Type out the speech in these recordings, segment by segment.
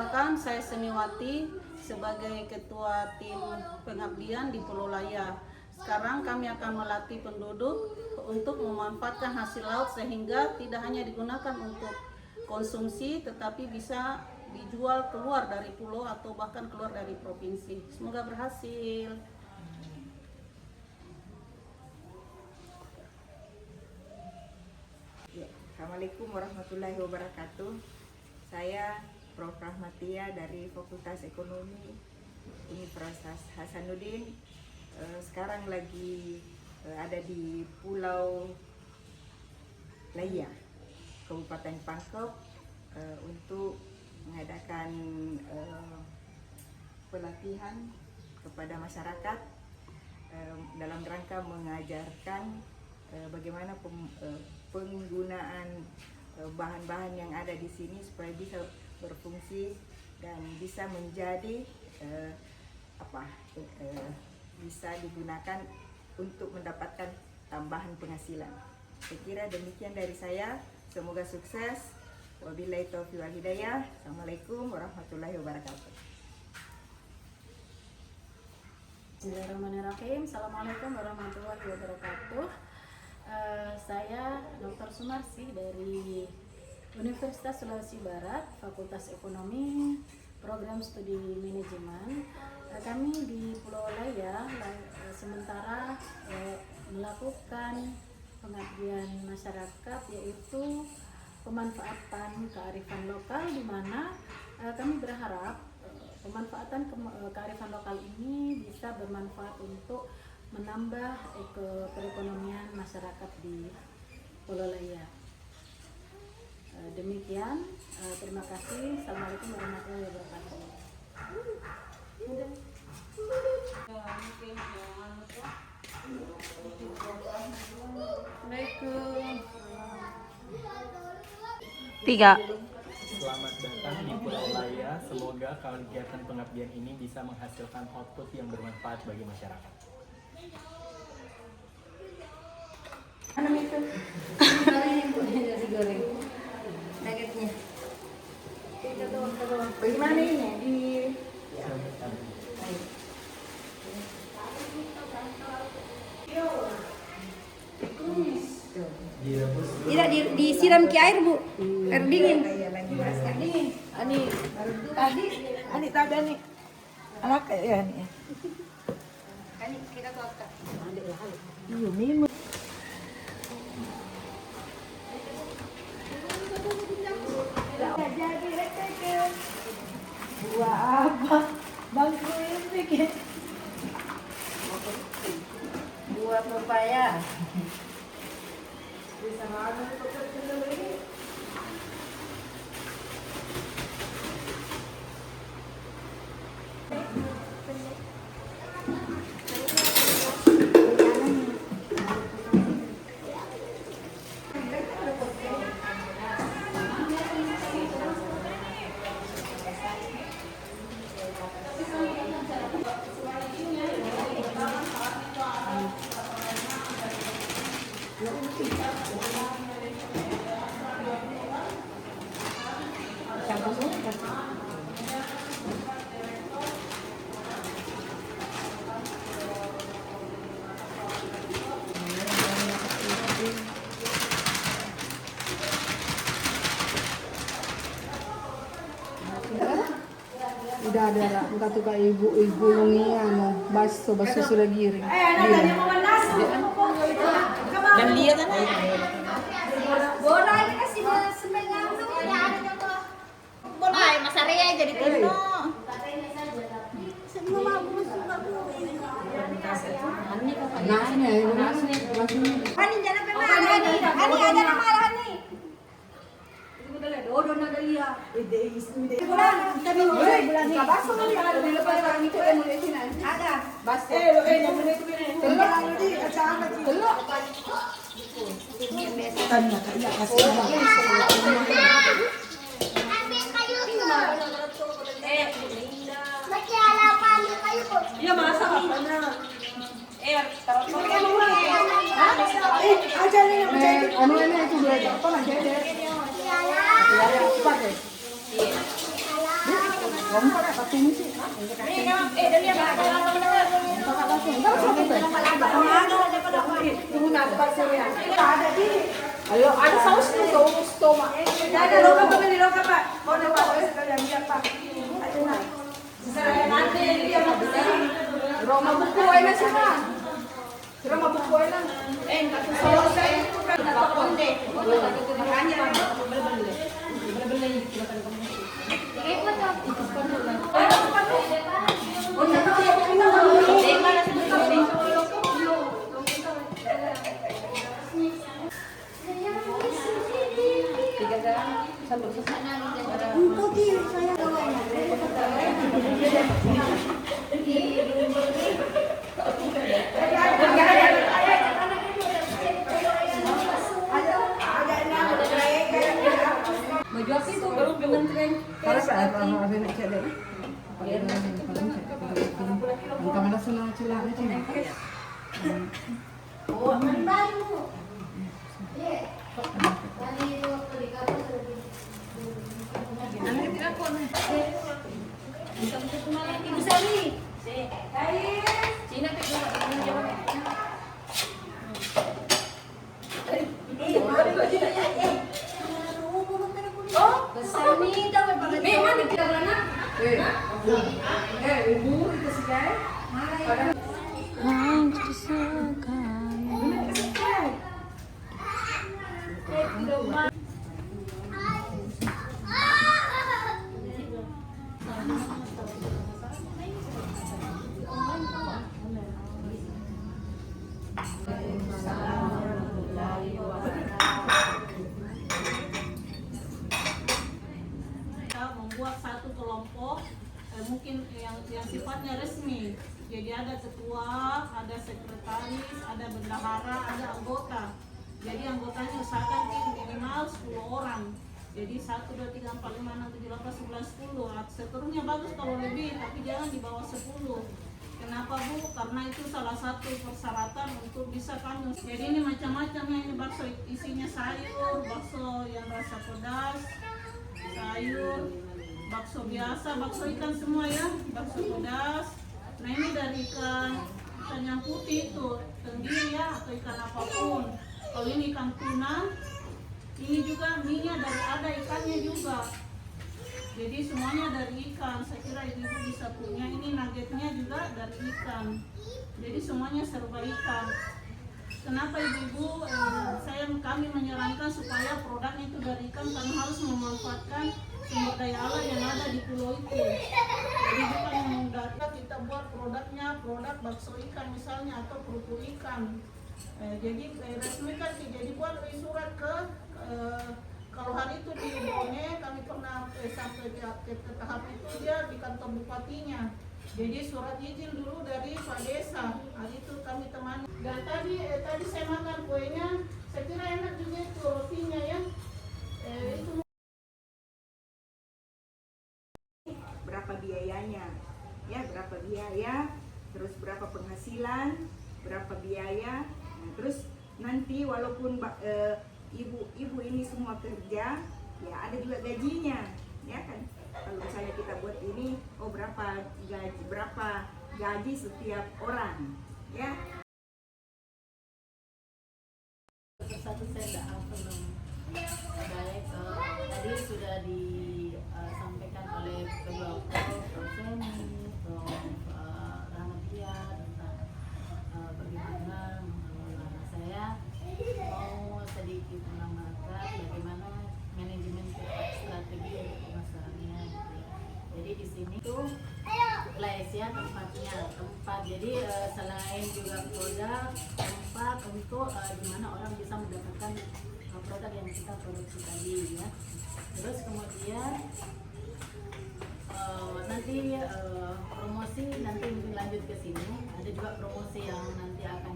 Perkenalkan, saya Semiwati sebagai Ketua Tim Pengabdian di Pulau Laya. Sekarang kami akan melatih penduduk untuk memanfaatkan hasil laut sehingga tidak hanya digunakan untuk konsumsi tetapi bisa dijual keluar dari pulau atau bahkan keluar dari provinsi. Semoga berhasil. Assalamualaikum warahmatullahi wabarakatuh. Saya Prof. Rahmatia dari Fakultas Ekonomi Universitas Hasanuddin. Sekarang lagi ada di Pulau Laya, Kabupaten Pangkep, untuk mengadakan pelatihan kepada masyarakat dalam rangka mengajarkan bagaimana penggunaan bahan-bahan yang ada di sini supaya bisa berfungsi dan bisa menjadi bisa digunakan untuk mendapatkan tambahan penghasilan. Saya kira demikian dari saya. Semoga sukses. Wabillahi taufiq wal hidayah. Assalamualaikum warahmatullahi wabarakatuh. Bismillahirrahmanirrahim. Assalamualaikum warahmatullahi wabarakatuh. Saya Dr. Sumarsi dari Universitas Sulawesi Barat, Fakultas Ekonomi, Program Studi Manajemen. Kami di Pulau Laya sementara melakukan pengabdian masyarakat, yaitu pemanfaatan kearifan lokal, di mana kami berharap pemanfaatan kearifan lokal ini bisa bermanfaat untuk menambah perekonomian masyarakat di Pulau Laya. Demikian, terima kasih. Assalamualaikum warahmatullahi wabarakatuh. Tiga. Selamat datang di Pulau Laya. Semoga kegiatan pengabdian ini bisa menghasilkan output yang bermanfaat bagi masyarakat. Mana itu? Nasi goreng. Nuggetnya. Bagaimana ini? Di tidak disiram ke air, Bu. Air dingin. Ani tadi ani. Anak ya ani. Kan kita tuh Iya, memang. Jadi rekan. Buah apa? Bangku ini bikin. Buah pepaya. Bisa mana ini? Udah ada lah, bukan tuh kayak ibu lungian, baso sudah giring. Dan dia kan Bola ini kasih bola semengang tuh ya ada contoh. bola Mas Arya jadi tino. Semua bagus suka ini. Nanya, Ani jangan pernah Ani ada nama Ani. Dodo na dalia. Bulan kami bulan ini. Baso kali ada di lepas orang itu yang mulai sini. Ada. Baso. Yang mulai itu ini. Telok lagi, acara telok. Tanya kayak kasih. Ambil kayu itu. Lagi ala kayu kayu kok. Iya masak. Taruh Aja nih yang menjadi anu ini itu dua apa aja deh. Ya cepat deh. Rompok apa tuh sih? Ada di. Ayo, ada sausnya, saus tomat. Ada loka pembeli loka Pak. Boleh Pak, sekalian biar Pak. Nanti dia mau beli. Roma buku aja sih Pak. Roma buku aja. Enggak saus saya itu kan tak konde. Makanya membuat satu kelompok mungkin yang sifatnya resmi. Jadi ada ketua, ada sekretaris, ada bendahara, ada anggota. Jadi anggotanya usahakan minimal 10 orang. Jadi 1, 2, 3, 4, 5, 6, 7, 8, 9, 10. Seterusnya bagus kalau lebih, tapi jangan di bawah 10. Kenapa Bu? Karena itu salah satu persyaratan untuk bisa kanus. Jadi ini macam-macam ya, ini bakso isinya sayur, bakso yang rasa pedas, sayur, bakso biasa, bakso ikan semua ya, bakso pedas. Nah ini dari ikan yang putih itu, tenggiri ya, atau ikan apapun. Kalau ini ikan tuna, ini juga minyak dari ada ikannya juga. Jadi semuanya dari ikan. Saya kira ibu bisa punya. Ini nuggetnya juga dari ikan. Jadi semuanya serba ikan. Kenapa ibu-ibu kami menyarankan supaya produknya itu dari ikan, karena harus memanfaatkan sumber daya alam yang ada di pulau itu. Jadi bukan memudahkan kita buat produknya, produk bakso ikan misalnya atau kerupuk ikan. Jadi resmikan sih. Jadi buat surat ke kalau hari itu di Bone kami pernah sampai ke tahap itu dia di kantor bupatinya. Jadi surat izin dulu dari Pak Desa. Hari itu kami temani. Dan tadi saya makan kuenya, saya kira enak juga itu rotinya ya. Itu berapa biayanya? Ya, berapa biaya? Terus berapa penghasilan? Berapa biaya? Nah, terus nanti walaupun ibu ini semua kerja, ya ada juga gajinya, ya kan? Kalau misalnya kita buat ini, oh berapa gaji setiap orang, ya? Satu saya tidak hafal dong. Baik, tadi sudah disampaikan oleh kedua Prof. Seni, Prof. Rahmatia tentang bagaimana mengelola. Saya mau sedikit menambahkan bagaimana manajemen strategi untuk pemasarannya. Gitu ya. Jadi di sini tuh place ya tempat. Jadi selain juga produk, tempat untuk di mana orang bisa mendapatkan produk yang kita produksi tadi ya. Terus kemudian nanti promosi nanti mungkin lanjut ke sini. Ada juga promosi yang nanti akan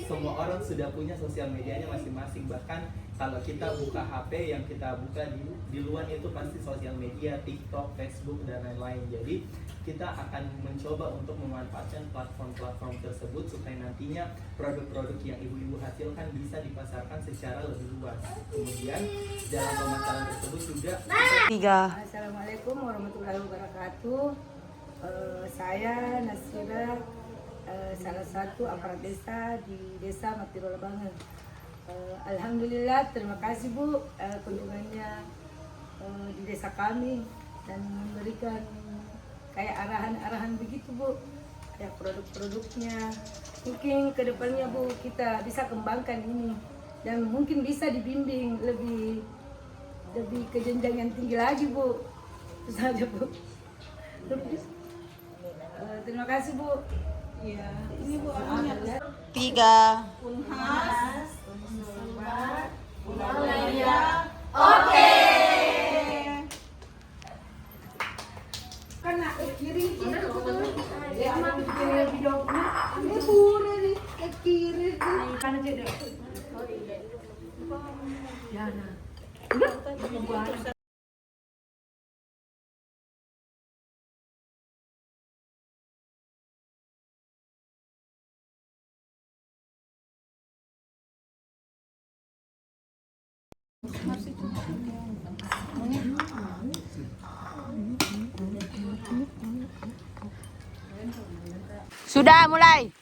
Semua orang sudah punya sosial medianya masing-masing, bahkan kalau kita buka HP, yang kita buka di luar itu pasti sosial media, TikTok, Facebook, dan lain-lain. Jadi kita akan mencoba untuk memanfaatkan platform-platform tersebut supaya nantinya produk-produk yang ibu-ibu hasilkan bisa dipasarkan secara lebih luas. Kemudian dalam pemasaran tersebut juga Assalamualaikum warahmatullahi wabarakatuh. Saya Nasira, salah satu aparat desa di Desa Matirola Bangen. Alhamdulillah, terima kasih Bu kunjungannya di desa kami dan memberikan kayak arahan-arahan begitu Bu, kayak produk-produknya. Mungkin kedepannya Bu kita bisa kembangkan ini dan mungkin bisa dibimbing lebih ke jenjang yang tinggi lagi Bu. Itu saja Bu. Terima kasih Bu. Ya, ini Bu orangnya. 3. Unhas. Karena kiri ya kiri video ini pura nih kiri kan jadi ya nah Sudah mulai.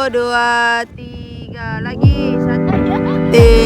Dua, tiga, lagi 1, 2, 3.